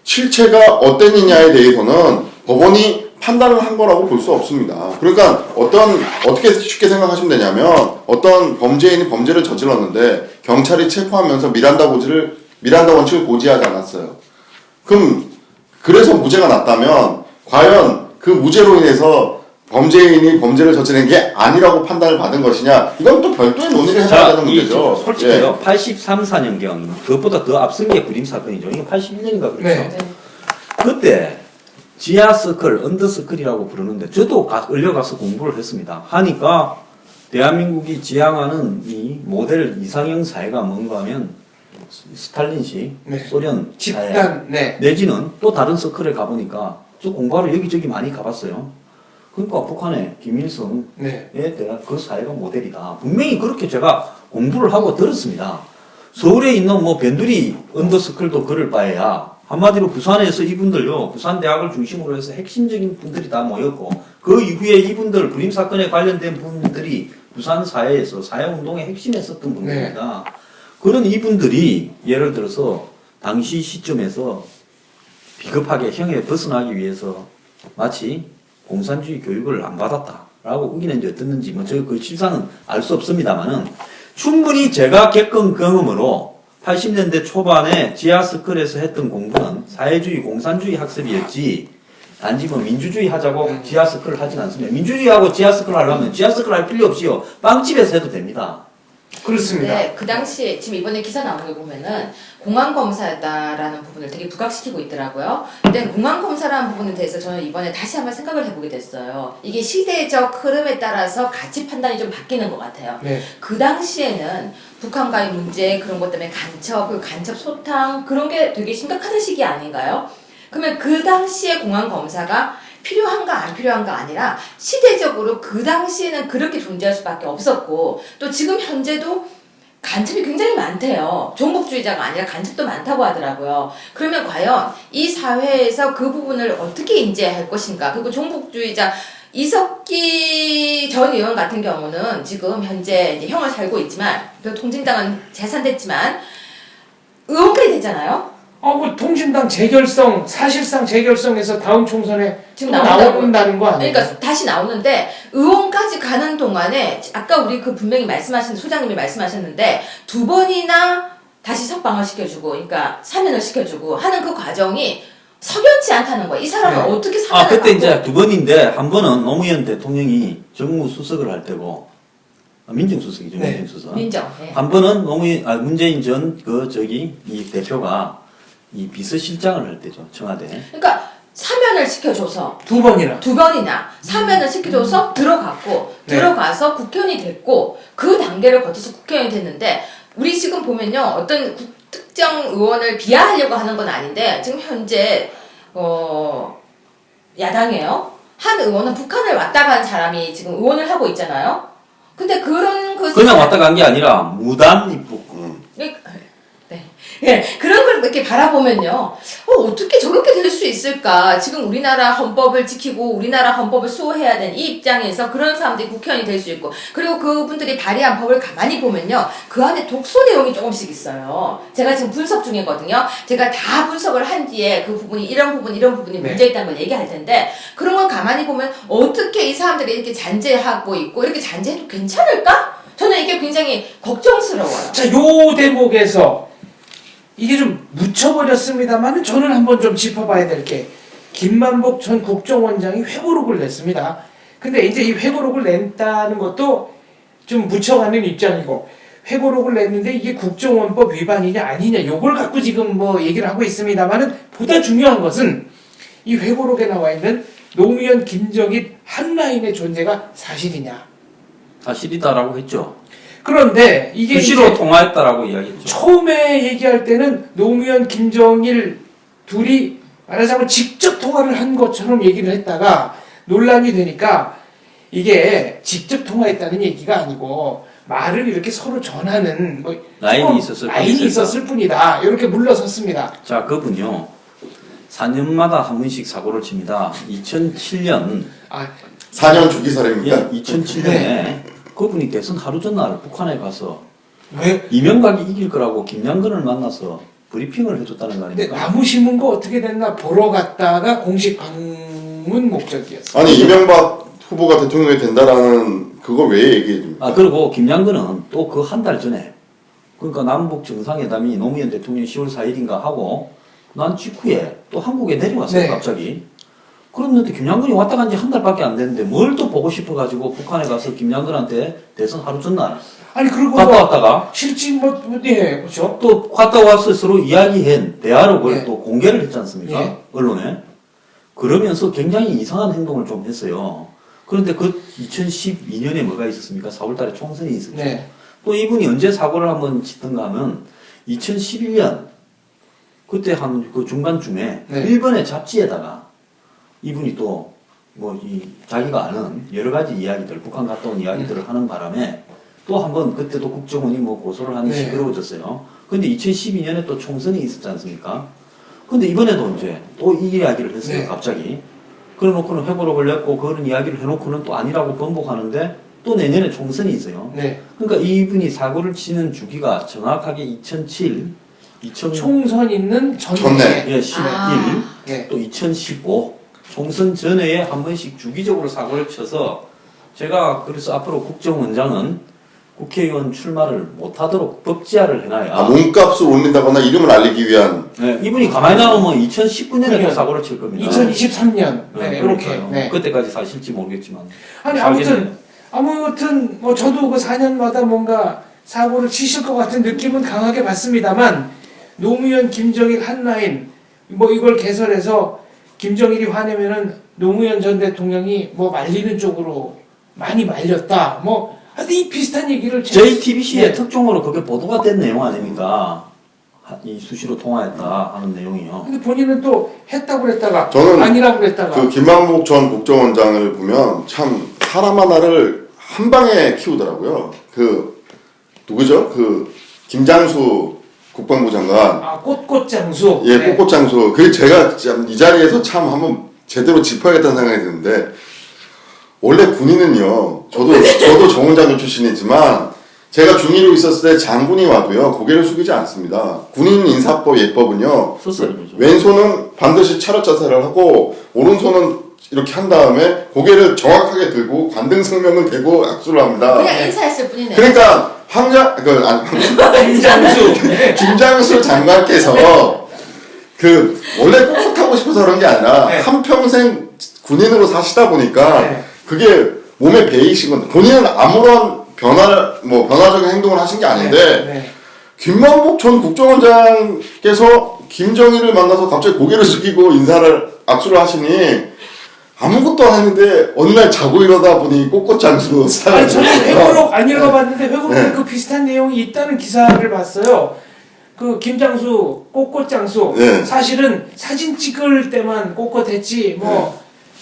실체가 어땠느냐에 대해서는 법원이 판단을 한 거라고 볼 수 없습니다. 그러니까 어떻게 쉽게 생각하시면 되냐면 어떤 범죄인이 범죄를 저질렀는데 경찰이 체포하면서 미란다 원칙을 고지하지 않았어요. 그래서 무죄가 났다면 과연 그 무죄로 인해서 범죄인이 범죄를 저지른 게 아니라고 판단을 받은 것이냐, 이건 또 별도의 논의를 해봐야 되는 문제죠. 솔직히요. 83, 4년경 그것보다 더 앞선 게 불임 사건이죠. 이게 81년인가 그렇죠. 네. 그때 지하서클, 언더서클이라고 부르는데 저도 끌려가서 공부를 했습니다. 하니까 대한민국이 지향하는 이 모델 이상형 사회가 뭔가 하면 스탈린식 네. 소련 사회 집단, 네. 내지는 또 다른 서클에 가보니까 저 공부하러 여기저기 많이 가봤어요. 그러니까 북한의 김일성에 네. 대한 그 사회가 모델이다. 분명히 그렇게 제가 공부를 하고 들었습니다. 서울에 있는 뭐 변두리 언더서클도 그럴 바에야 한마디로 부산에서 이분들요, 부산대학을 중심으로 해서 핵심적인 분들이 다 모였고, 그 이후에 이분들, 불임 사건에 관련된 분들이 부산 사회에서 사회운동의 핵심에 섰던 분들입니다. 네. 그런 이분들이 예를 들어서 당시 시점에서 비겁하게 형에 벗어나기 위해서 마치 공산주의 교육을 안 받았다라고 우기는지 어떻는지 뭐 저 그 실상은 알 수 없습니다만은 충분히 제가 겪은 경험으로 80년대 초반에 지하스클에서 했던 공부는 사회주의, 공산주의 학습이었지 단지 뭐 민주주의 하자고 지하스클을 하진 않습니다. 민주주의하고 지하스클 하려면 지하스클 할 필요 없이요. 빵집에서 해도 됩니다. 그렇습니다. 네, 그 당시에 지금 이번에 기사 나온 거 보면은 공안검사였다라는 부분을 되게 부각시키고 있더라고요. 근데 공안검사라는 부분에 대해서 저는 이번에 다시 한번 생각을 해보게 됐어요. 이게 시대적 흐름에 따라서 가치 판단이 좀 바뀌는 것 같아요. 네. 그 당시에는 북한과의 문제 그런 것 때문에 간첩 소탕 그런 게 되게 심각한 시기 아닌가요? 그러면 그 당시에 공안검사가 필요한가 안 필요한가 아니라 시대적으로 그 당시에는 그렇게 존재할 수밖에 없었고 또 지금 현재도 간첩이 굉장히 많대요. 종북주의자가 아니라 간첩도 많다고 하더라고요. 그러면 과연 이 사회에서 그 부분을 어떻게 인지할 것인가. 그리고 종북주의자 이석기 전 의원 같은 경우는 지금 현재 이제 형을 살고 있지만 또 통진당은 재산됐지만 의원까지 됐잖아요. 그 통신당 재결성, 사실상 재결성에서 다음 총선에 지금 또 나온다고요. 나온다는 거 아니에요? 그러니까 다시 나오는데 의원까지 가는 동안에 아까 우리 그 분명히 소장님이 말씀하셨는데 2번이나 다시 석방을 시켜주고 그러니까 사면을 시켜주고 하는 그 과정이 석연치 않다는 거야. 이 사람은 네. 어떻게 사면을 그때 받고 이제 2번인데 한 번은 노무현 대통령이 정무수석을 할 때고 민정수석이죠. 네. 민정수석. 민정. 네. 한 번은 문재인 전 이 대표가 이 비서실장을 할 때죠. 청와대. 그러니까 사면을 시켜줘서 두 번이나. 두 번이나 사면을 시켜줘서 들어갔고 네. 들어가서 국회의원이 됐고 그 단계를 거쳐서 국회의원이 됐는데 우리 지금 보면요 어떤 특정 의원을 비하하려고 하는 건 아닌데 지금 현재 야당이에요. 한 의원은 북한을 왔다 간 사람이 지금 의원을 하고 있잖아요. 근데 그런 그냥 왔다 간 게 아니라 무단 입국. 네. 예, 그런 걸 이렇게 바라보면요. 어떻게 저렇게 될 수 있을까? 지금 우리나라 헌법을 지키고 우리나라 헌법을 수호해야 되는 이 입장에서 그런 사람들이 국회의원이 될 수 있고 그리고 그분들이 발의한 법을 가만히 보면요. 그 안에 독소 내용이 조금씩 있어요. 제가 지금 분석 중이거든요. 제가 다 분석을 한 뒤에 그 부분이 이런 부분이 문제 있다는 걸 얘기할 텐데 그런 걸 가만히 보면 어떻게 이 사람들이 이렇게 잔재하고 있고 이렇게 잔재해도 괜찮을까? 저는 이게 굉장히 걱정스러워요. 자, 요 대목에서 이게 좀 묻혀버렸습니다만 저는 한번 좀 짚어봐야 될 게 김만복 전 국정원장이 회고록을 냈습니다. 근데 이제 이 회고록을 냈다는 것도 좀 묻혀가는 입장이고 회고록을 냈는데 이게 국정원법 위반이냐 아니냐 요걸 갖고 지금 뭐 얘기를 하고 있습니다만은 보다 중요한 것은 이 회고록에 나와 있는 노무현, 김정일 한 라인의 존재가 사실이냐. 사실이다라고 했죠. 그런데 이게 수시로 이제 통화했다라고 이야기했죠. 처음에 얘기할 때는 노무현, 김정일 둘이 말하자면 직접 통화를 한 것처럼 얘기를 했다가 논란이 되니까 이게 직접 통화했다는 얘기가 아니고 말을 이렇게 서로 전하는 뭐 라인이 있었을 라인이 있었을 뿐이다. 이렇게 물러섰습니다. 자, 그분요. 4년마다 한 번씩 사고를 칩니다. 2007년, 아, 4년 주기 사례입니까? 2007년에 그분이 대선 하루 전날 북한에 가서 왜? 이명박이 이길 거라고 김양근을 만나서 브리핑을 해줬다는 거 근데 아닙니까? 나무 심은 거 어떻게 됐나 보러 갔다가 공식 방문 목적이었어. 아니 이명박 후보가 대통령이 된다라는 그걸 왜 얘기해 줍니까? 아, 그리고 김양근은 또 그 한 달 전에 그러니까 남북 정상회담이 노무현 대통령 10월 4일인가 하고 난 직후에 또 한국에 내려왔어요. 네. 갑자기. 그랬는데 김양근이 왔다 간 지 한 달밖에 안 됐는데 뭘 또 보고 싶어가지고 북한에 가서 김양근한테 대선 하루 전날 아니 그리고 갔다 뭐 왔다가 실제 예, 그렇죠. 또 갔다 와서 서로 이야기한 대화록을 예. 또 공개를 했지 않습니까? 예. 언론에. 그러면서 굉장히 이상한 행동을 좀 했어요. 그런데 그 2012년에 뭐가 있었습니까? 4월달에 총선이 있었죠. 네. 또 이분이 언제 사고를 한번 치던가 하면 2011년 그때 한 그 중반쯤에 네. 일본의 잡지에다가 이분이 또 뭐 이 자기가 아는 여러 가지 이야기들 북한 갔다 온 이야기들을 하는 바람에 또 한번 그때도 국정원이 뭐 고소를 하니 네. 시끄러워졌어요. 근데 2012년에 또 총선이 있었지 않습니까? 근데 이번에도 이제 또 이 이야기를 했어요. 네. 갑자기. 그래놓고는 회고록을 냈고 그런 이야기를 해놓고는 또 아니라고 번복하는데 또 내년에 총선이 있어요. 네. 그러니까 이분이 사고를 치는 주기가 정확하게 2007, 2000 총선 있는 전에. 전에. 예, 11, 네. 또 2015 총선 전에 한 번씩 주기적으로 사고를 쳐서 제가 그래서 앞으로 국정원장은 국회의원 출마를 못하도록 법제화를 해놔야 아, 몸값을 올린다거나 이름을 알리기 위한 네, 이분이 가만히 나오면 2019년에 또 그러면 사고를 칠 겁니다. 2023년. 네, 이렇게. 그러니까요. 네. 그때까지 사실지 모르겠지만 아니 살겠네요. 아무튼 뭐 저도 그 4년마다 뭔가 사고를 치실 것 같은 느낌은 강하게 받습니다만 노무현, 김정일 한 라인 뭐 이걸 개설해서 김정일이 화내면은 노무현 전 대통령이 뭐 말리는 쪽으로 많이 말렸다. 뭐 하여튼 이 비슷한 얘기를 JTBC의 네. 특종으로 그게 보도가 된 내용 아닙니까? 이 수시로 통화했다 하는 내용이요. 근데 본인은 또 했다고 그랬다가 저는 아니라고 그랬다가 그 김만복 전 국정원장을 보면 참 사람 하나를 한 방에 키우더라고요. 그 누구죠? 그 김장수 국방부 장관. 아 꽃꽃장수 예, 네. 꽃꽃장수. 그 제가 참 이 자리에서 참 한번 제대로 짚어야겠다는 생각이 드는데 원래 군인은요. 저도 정훈장교 출신이지만 제가 중위로 있었을 때 장군이 와도요 고개를 숙이지 않습니다. 군인 인사법 예법은요. 썼어요, 그죠? 왼손은 반드시 차렷 자세를 하고 오른손은 이렇게 한 다음에 고개를 정확하게 들고 관등 성명을 대고 악수를 합니다. 그냥 인사했을 뿐이네. 그러니까 김장수 김장수 장관께서 그 원래 꼿꼿하고 싶어서 그런 게 아니라 네. 한평생 군인으로 사시다 보니까 네. 그게 몸에 배이신 건데 본인은 아무런 변화적인 행동을 하신 게 아닌데 네. 김만복 전 국정원장께서 김정일을 만나서 갑자기 고개를 숙이고 악수를 하시니 아무것도 안 했는데 어느 날 자고 일어나 보니 꽃꽃장수로 아니 저는 회고록 안 네. 읽어봤는데 회고록에 네. 그 비슷한 내용이 있다는 기사를 봤어요. 그 김장수 꽃꽃장수 네. 사실은 사진 찍을 때만 꽃꽃했지 뭐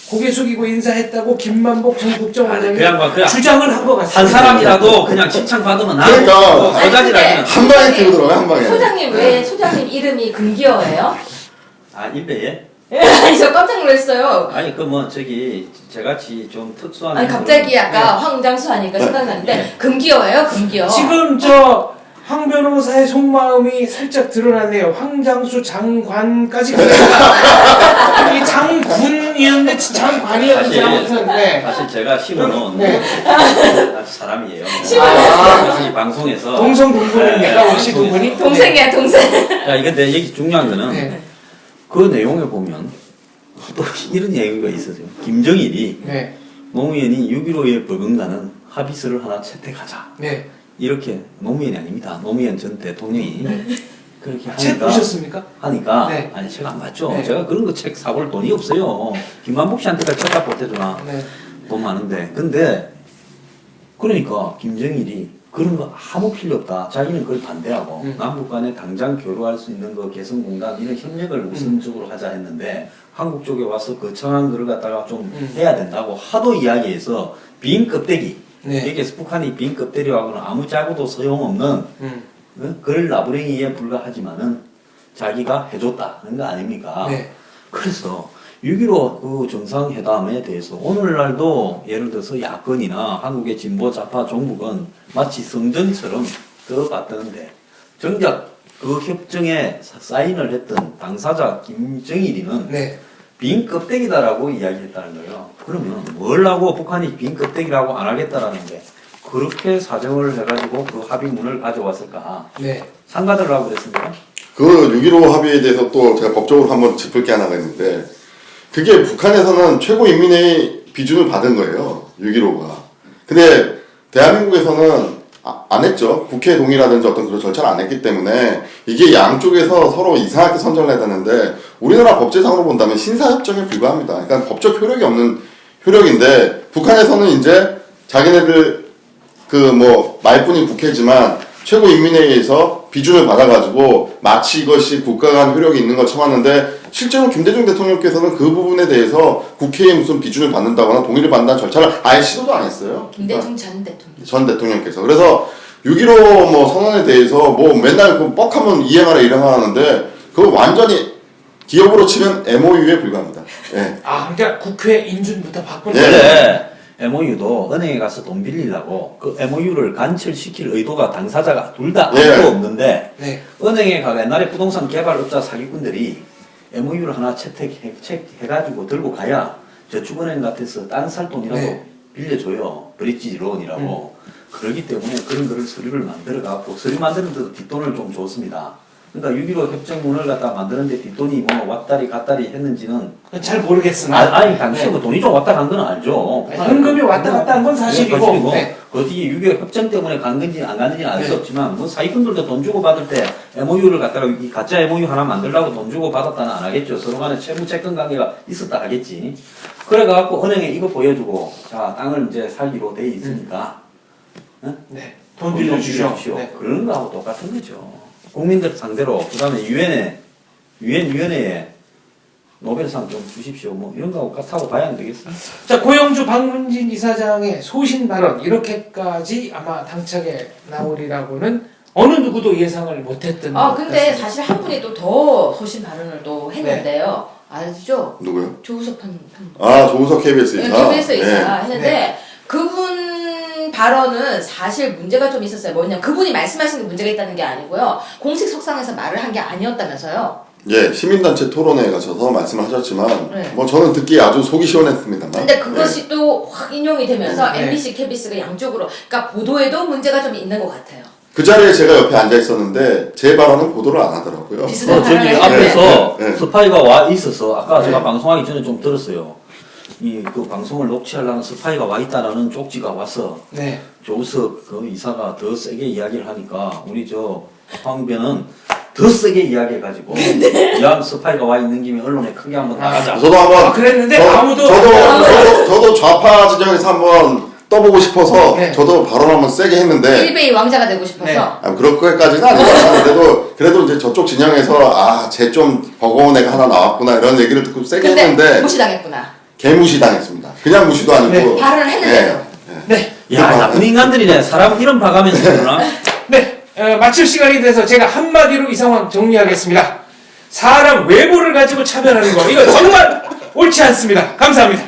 고개 숙이고 인사했다고 김만복 전 국정원장이 그 양반 그냥 주장을 한 것 같습니다. 한 사람이라도 그냥 칭찬 받으면 그러니까. 여자지라면 한 방에 튀어들어가요, 한 방에. 소장님 왜 소장님 이름이 금기어예요? 아 일배에 아니 저 깜짝 놀랐어요. 아니 그 뭐 저기 저같이 좀 특수한 아니 갑자기 아까 황장수 하니까 생각났는데 금기어예요, 금기어. 지금 저 황 변호사의 속마음이 살짝 드러났네요. 황장수 장관까지 가니까 이 장군이었는데 장관이었는지 사실- 아무튼 네. 사실 제가 심어놓은 네. 아주 사람이에요. 심어놓은 이 방송에서 동성 동분입니까 혹시 두 분이? 동생이야 동생. 자 이게 내 얘기 중요한 거는 네. 그 내용에 보면 또 이런 얘기가 있어요. 김정일이 네. 노무현이 6.15에 벌금나는 합의서를 하나 채택하자. 네. 이렇게 노무현이 아닙니다. 노무현 전 대통령이 그렇게 책 하니까 보셨습니까? 아니 제가 안 봤죠. 네. 제가 그런 거 책 사볼 돈이 없어요. 김만복 씨한테까지 책다 보태주나 네. 돈 많은데. 근데 그러니까 김정일이 그런 거 아무 필요 없다. 자기는 그걸 반대하고 남북 간에 당장 교류할 수 있는 거 개성공단 이런 협력을 우선적으로 하자 했는데 한국 쪽에 와서 거창한 거를 갖다가 좀 해야 된다고 하도 이야기해서 빈 껍데기. 네. 여기에서 북한이 빈 껍데기하고는 아무 짜고도 소용없는 그걸 나부랭이에 불과하지만은 자기가 해줬다는 거 아닙니까? 네. 그래서 6.15 그 정상회담에 대해서 오늘날도 예를 들어서 야권이나 한국의 진보 좌파 종북은 마치 성전처럼 들어갔다는데 정작 그 협정에 사인을 했던 당사자 김정일이는 네. 빈 껍데기다라고 이야기했다는 거예요. 그러면 뭘 하고 북한이 빈 껍데기라고 안 하겠다라는 게 그렇게 사정을 해가지고 그 합의문을 가져왔을까? 네. 상가들라고 그랬습니까? 그 6.15 합의에 대해서 또 제가 법적으로 한번 짚을 게 하나가 있는데 그게 북한에서는 최고인민회의 비준을 받은 거예요. 6.15가. 근데 대한민국에서는 안 했죠. 국회 동의라든지 어떤 그런 절차를 안 했기 때문에 이게 양쪽에서 서로 이상하게 선정을 해놨는데 우리나라 법제상으로 본다면 신사협정에 불과합니다. 그러니까 법적 효력이 없는 효력인데 북한에서는 이제 자기네들 그 뭐 말뿐인 국회지만 최고인민회의에서 비준을 받아가지고 마치 이것이 국가 간 효력이 있는 것처럼 하는데 실제로 김대중 대통령께서는 그 부분에 대해서 국회에 무슨 비준을 받는다거나 동의를 받는다는 절차를 아예 시도도 안 했어요. 김대중 전 대통령. 전 대통령께서. 그래서 6.15 뭐 선언에 대해서 뭐 맨날 그 뻑하면 이행하라 하는데 그거 완전히 기업으로 치면 MOU에 불과합니다. 예. 아 그러니까 국회 인준부터 바꾸는 네. 근데 MOU도 은행에 가서 돈 빌리려고 그 MOU를 간철시킬 의도가 당사자가 둘 다 예. 아무도 없는데 네. 은행에 가서 옛날에 부동산 개발업자 사기꾼들이 MOU를 하나 채택해가지고 들고 가야 저축은행 같아서 딴 살 돈이라도 네. 빌려줘요. 브릿지 론이라고. 그러기 때문에 그런 거를 서류를 만들어갖고 서류 만드는데도 뒷돈을 좀 줬습니다. 그러니까 6.15 협정문을 갖다 만드는데 뒷돈이 뭐 왔다리 갔다리 했는지는 잘 모르겠으나 아니 당시에 뭐 돈이 좀 왔다 간 건 알죠. 현금이 왔다 갔다 한 건 사실이고 네. 그 뒤에 6.25 협정 때문에 간 건지 안 갔는지는 알 수 네. 없지만 뭐 사기꾼들도 돈 주고 받을 때 MOU를 갖다가 이 가짜 MOU 하나 만들려고 돈 주고 받았다는 안 하겠죠. 서로 간에 채무 채권 관계가 있었다 하겠지. 그래갖고 은행에 이거 보여주고 자 땅을 이제 살기로 돼 있으니까 네. 돈 빌려주십시오. 네. 그런 거하고 똑같은 거죠. 국민들 상대로 그다음에 유엔위원회에 노벨상 좀 주십시오. 뭐 이런 거하고 같다고 봐야 안 되겠어요? 자 고영주 박문진 이사장의 소신 발언 이렇게까지 아마 당차게 나오리라고는 어느 누구도 예상을 못했던 아 것 근데 같습니다. 사실 한 분이 또 더 소신 발언을 또 했는데요. 아시죠? 누구요? 조우석 판. 아, 조우석 KBS 이사. KBS 이사 했는데 네. 그분 발언은 사실 문제가 좀 있었어요. 뭐냐 그분이 말씀하신 게 문제가 있다는 게 아니고요. 공식 석상에서 말을 한 게 아니었다면서요. 예, 시민단체 토론회에 가셔서 말씀하셨지만 네. 뭐 저는 듣기에 아주 속이 시원했습니다만. 근데 그것이 또 확 인용이 되면서 네. MBC, KBS가 양쪽으로 그러니까 보도에도 문제가 좀 있는 것 같아요. 그 자리에 제가 옆에 앉아 있었는데 제 발언은 보도를 안 하더라고요. 비슷한 저기 발언을 앞에서 네, 네. 스파이가 와 있어서 아까 제가 네. 방송하기 전에 좀 들었어요. 이 그 방송을 녹취하려는 스파이가 와 있다라는 쪽지가 와서 네. 조우석 그 이사가 더 세게 이야기를 하니까 우리 저 황변은 더 세게 이야기해가지고 야 스파이가 와 있는 김에 언론에 크게 한번 나가자. 저도 한번 그랬는데 아무도 저도 좌파 진영에서 한번 떠보고 싶어서 네. 저도 발언 한번 세게 했는데 일베이 왕자가 되고 싶어서. 네. 아, 그렇게까지는 아니고 그래도 이제 저쪽 진영에서 쟤 좀 버거운 애가 하나 나왔구나 이런 얘기를 듣고 세게 근데 했는데 무시당했구나. 개무시당했습니다. 그냥 무시도 아니고 네. 발언을 했는데도. 네. 야 나쁜 인간들이네. 사람 이런 봐가면서 그러나? 네, 마칠 시간이 돼서 제가 한마디로 이 상황 정리하겠습니다. 사람 외모를 가지고 차별하는 거 이거 정말 옳지 않습니다. 감사합니다.